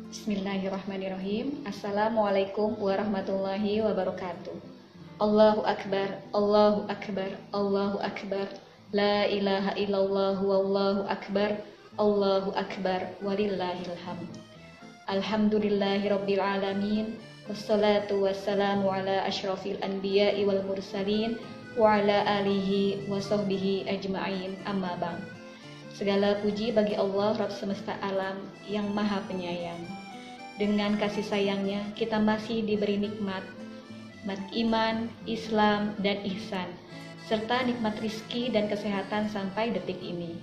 Bismillahirrahmanirrahim. Assalamualaikum warahmatullahi wabarakatuh. Allahu Akbar, Allahu Akbar, Allahu Akbar. La ilaha illallah wallahu akbar, Allahu Akbar, walillahil hamd. Alhamdulillahirabbil alamin. Wassalatu wassalamu ala asyrafil anbiya'i wal mursalin wa ala alihi wa sahbihi ajma'in, amma ba'd. Segala puji bagi Allah Rabb semesta alam yang maha penyayang. Dengan kasih sayangnya kita masih diberi nikmat iman, Islam, dan ihsan, serta nikmat rizki dan kesehatan sampai detik ini.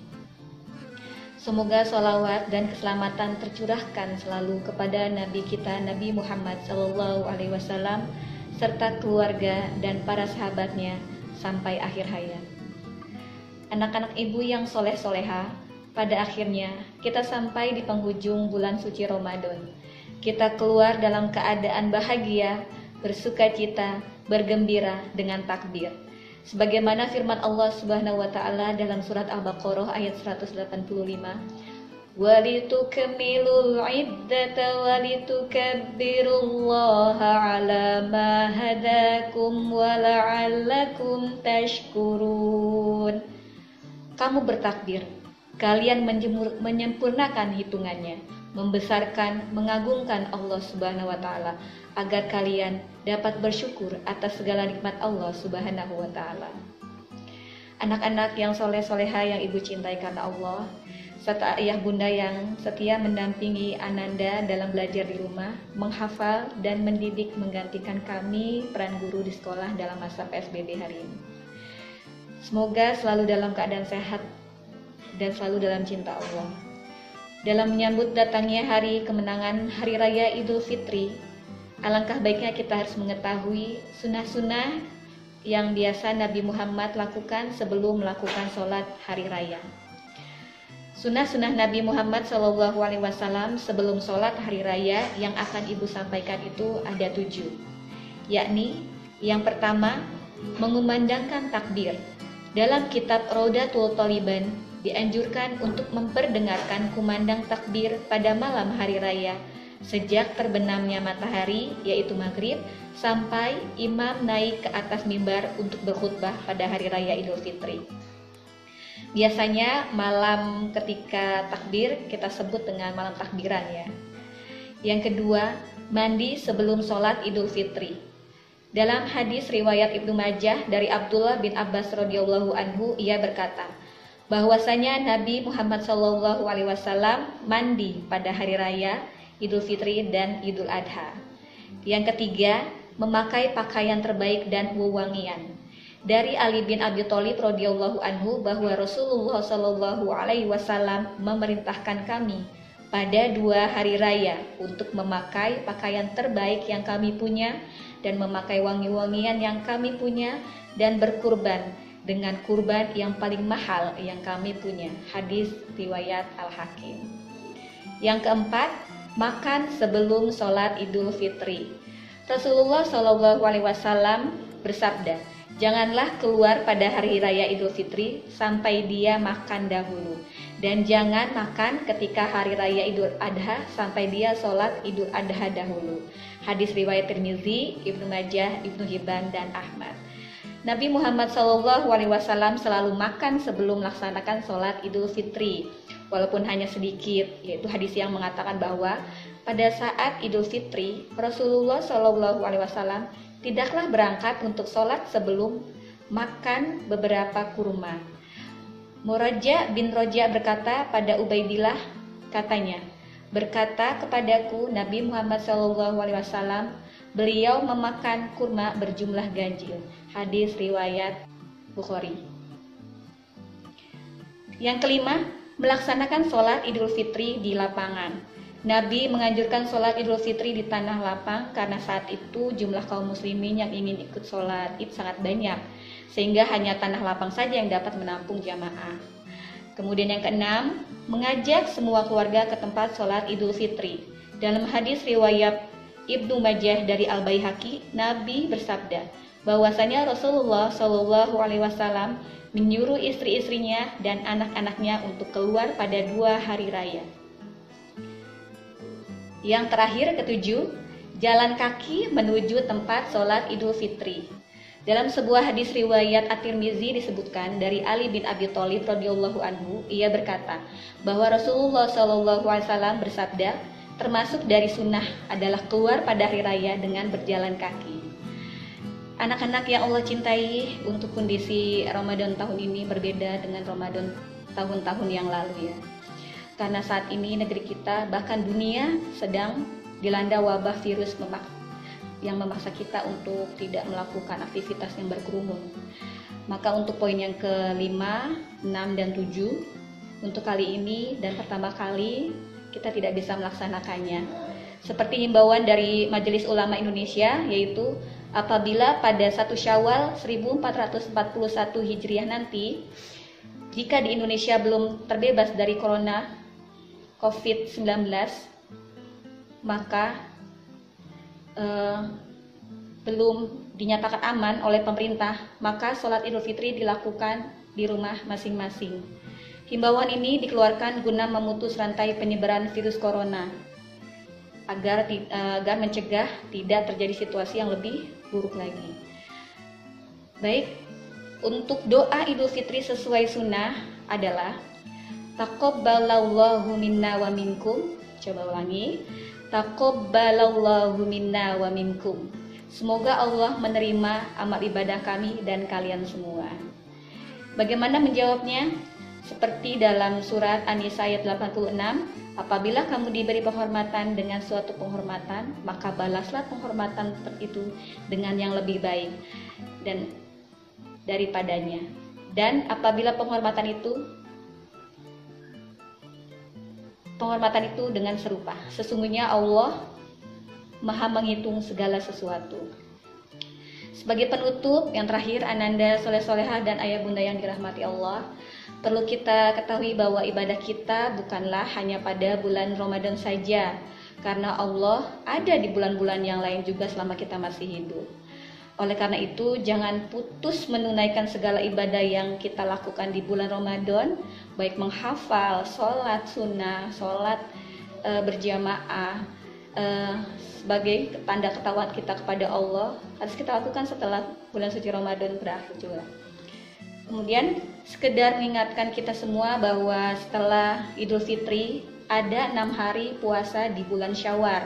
Semoga sholawat dan keselamatan tercurahkan selalu kepada Nabi kita Nabi Muhammad SAW, serta keluarga dan para sahabatnya sampai akhir hayat. Anak-anak ibu yang soleh-soleha, pada akhirnya kita sampai di penghujung bulan suci Ramadan. Kita keluar dalam keadaan bahagia, bersuka cita, bergembira dengan takbir. Sebagaimana firman Allah Subhanahu wa taala dalam surat Al-Baqarah ayat 185, "Walitukmilul iddata walitukabbirullaha 'ala ma hadakum wa la'allakum tashkurun." Kamu bertakbir, kalian menyempurnakan hitungannya, membesarkan, mengagungkan Allah Subhanahu wa taala agar kalian dapat bersyukur atas segala nikmat Allah Subhanahu wa taala. Anak-anak yang soleh-soleha yang ibu cintai karena Allah, serta ayah bunda yang setia mendampingi Ananda dalam belajar di rumah, menghafal dan mendidik menggantikan kami peran guru di sekolah dalam masa PSBB hari ini. Semoga selalu dalam keadaan sehat dan selalu dalam cinta Allah. Dalam menyambut datangnya hari kemenangan Hari Raya Idul Fitri, alangkah baiknya kita harus mengetahui sunnah-sunnah yang biasa Nabi Muhammad lakukan sebelum melakukan sholat Hari Raya. Sunnah-sunnah Nabi Muhammad SAW sebelum sholat Hari Raya yang akan ibu sampaikan itu ada 7, yakni yang pertama, mengumandangkan takbir. Dalam kitab Raudatul Thaliban dianjurkan untuk memperdengarkan kumandang takbir pada malam hari raya sejak terbenamnya matahari yaitu maghrib sampai imam naik ke atas mimbar untuk berkhutbah pada hari raya Idul Fitri. Biasanya malam ketika takbir kita sebut dengan malam takbiran ya. Yang kedua, mandi sebelum sholat Idul Fitri. Dalam hadis riwayat Ibnu Majah dari Abdullah bin Abbas radhiyallahu anhu, ia berkata bahwasanya Nabi Muhammad SAW mandi pada hari raya Idul Fitri dan Idul Adha. Yang ketiga, memakai pakaian terbaik dan wewangian. Dari Ali bin Abi Thalib radhiyallahu anhu bahwa Rasulullah SAW memerintahkan kami pada 2 hari raya untuk memakai pakaian terbaik yang kami punya dan memakai wangi-wangian yang kami punya dan berkurban dengan kurban yang paling mahal yang kami punya. Hadis riwayat Al-Hakim. Yang keempat, makan sebelum sholat Idul Fitri. Rasulullah SAW bersabda, janganlah keluar pada hari raya Idul Fitri sampai dia makan dahulu, dan jangan makan ketika hari raya Idul Adha sampai dia sholat Idul Adha dahulu. Hadis riwayat Tirmizi, Ibnu Majah, Ibnu Hibban, dan Ahmad. Nabi Muhammad SAW selalu makan sebelum melaksanakan sholat Idul Fitri, walaupun hanya sedikit, yaitu hadis yang mengatakan bahwa pada saat Idul Fitri, Rasulullah SAW tidaklah berangkat untuk sholat sebelum makan beberapa kurma. Muraja bin Roja berkata pada Ubaidillah, katanya, berkata kepadaku Nabi Muhammad SAW, beliau memakan kurma berjumlah ganjil. Hadis riwayat Bukhari. Yang kelima, melaksanakan sholat Idul Fitri di lapangan. Nabi menganjurkan sholat Idul Fitri di tanah lapang karena saat itu jumlah kaum muslimin yang ingin ikut sholat Id sangat banyak, sehingga hanya tanah lapang saja yang dapat menampung jamaah. Kemudian yang keenam, mengajak semua keluarga ke tempat sholat Idul Fitri. Dalam hadis riwayat Ibnu Majah dari Al-Baihaqi, Nabi bersabda bahwasanya Rasulullah SAW menyuruh istri-istrinya dan anak-anaknya untuk keluar pada 2 hari raya. Yang terakhir ketujuh, jalan kaki menuju tempat sholat Idul Fitri. Dalam sebuah hadis riwayat At-Tirmizi disebutkan dari Ali bin Abi Thalib radhiyallahu anhu, ia berkata bahwa Rasulullah SAW bersabda, termasuk dari sunnah adalah keluar pada hari raya dengan berjalan kaki. Anak-anak yang Allah cintai, untuk kondisi Ramadan tahun ini berbeda dengan Ramadan tahun-tahun yang lalu ya. Karena saat ini negeri kita, bahkan dunia sedang dilanda wabah virus yang memaksa kita untuk tidak melakukan aktivitas yang berkerumun. Maka untuk poin yang kelima, 6, dan 7, untuk kali ini dan pertama kali kita tidak bisa melaksanakannya. Seperti himbauan dari Majelis Ulama Indonesia, yaitu apabila pada 1 Syawal 1441 Hijriah nanti, jika di Indonesia belum terbebas dari corona COVID-19, maka belum dinyatakan aman oleh pemerintah, maka sholat Idul Fitri dilakukan di rumah masing-masing. Himbauan ini dikeluarkan guna memutus rantai penyebaran virus corona agar mencegah tidak terjadi situasi yang lebih buruk lagi. Baik, untuk doa Idul Fitri sesuai sunnah adalah taqabbalallahu minna wa minkum. Coba ulangi. Taqabbalallahu minna wa minkum. Semoga Allah menerima amal ibadah kami dan kalian semua. Bagaimana menjawabnya? Seperti dalam surat An-Nisa ayat 86, apabila kamu diberi penghormatan dengan suatu penghormatan, maka balaslah penghormatan itu dengan yang lebih baik dan daripadanya. Dan apabila penghormatan itu dengan serupa. Sesungguhnya Allah Maha menghitung segala sesuatu. Sebagai penutup, yang terakhir, Ananda soleh-solehah dan ayah bunda yang dirahmati Allah, perlu kita ketahui bahwa ibadah kita bukanlah hanya pada bulan Ramadan saja, karena Allah ada di bulan-bulan yang lain juga selama kita masih hidup. Oleh karena itu, jangan putus menunaikan segala ibadah yang kita lakukan di bulan Ramadan, baik menghafal, sholat sunnah, sholat berjamaah, sebagai tanda ketakwaan kita kepada Allah, harus kita lakukan setelah bulan suci Ramadan berakhir juga. Kemudian, sekedar mengingatkan kita semua bahwa setelah Idul Fitri, ada 6 hari puasa di bulan Syawal.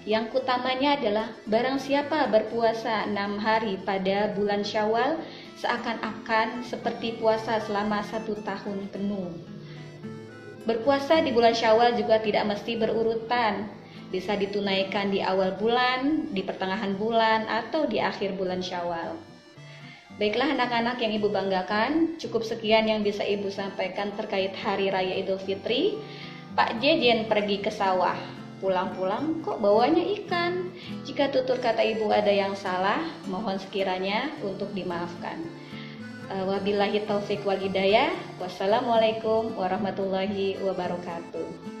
Yang utamanya adalah barang siapa berpuasa 6 hari pada bulan Syawal, seakan-akan seperti puasa selama 1 tahun penuh. Berpuasa di bulan Syawal juga tidak mesti berurutan, bisa ditunaikan di awal bulan, di pertengahan bulan, atau di akhir bulan Syawal. Baiklah anak-anak yang Ibu banggakan, cukup sekian yang bisa Ibu sampaikan terkait Hari Raya Idul Fitri. Pak Jejen pergi ke sawah, pulang-pulang kok bawanya ikan. Jika tutur kata Ibu ada yang salah, mohon sekiranya untuk dimaafkan. Wabillahi taufik wal hidayah. Wassalamualaikum warahmatullahi wabarakatuh.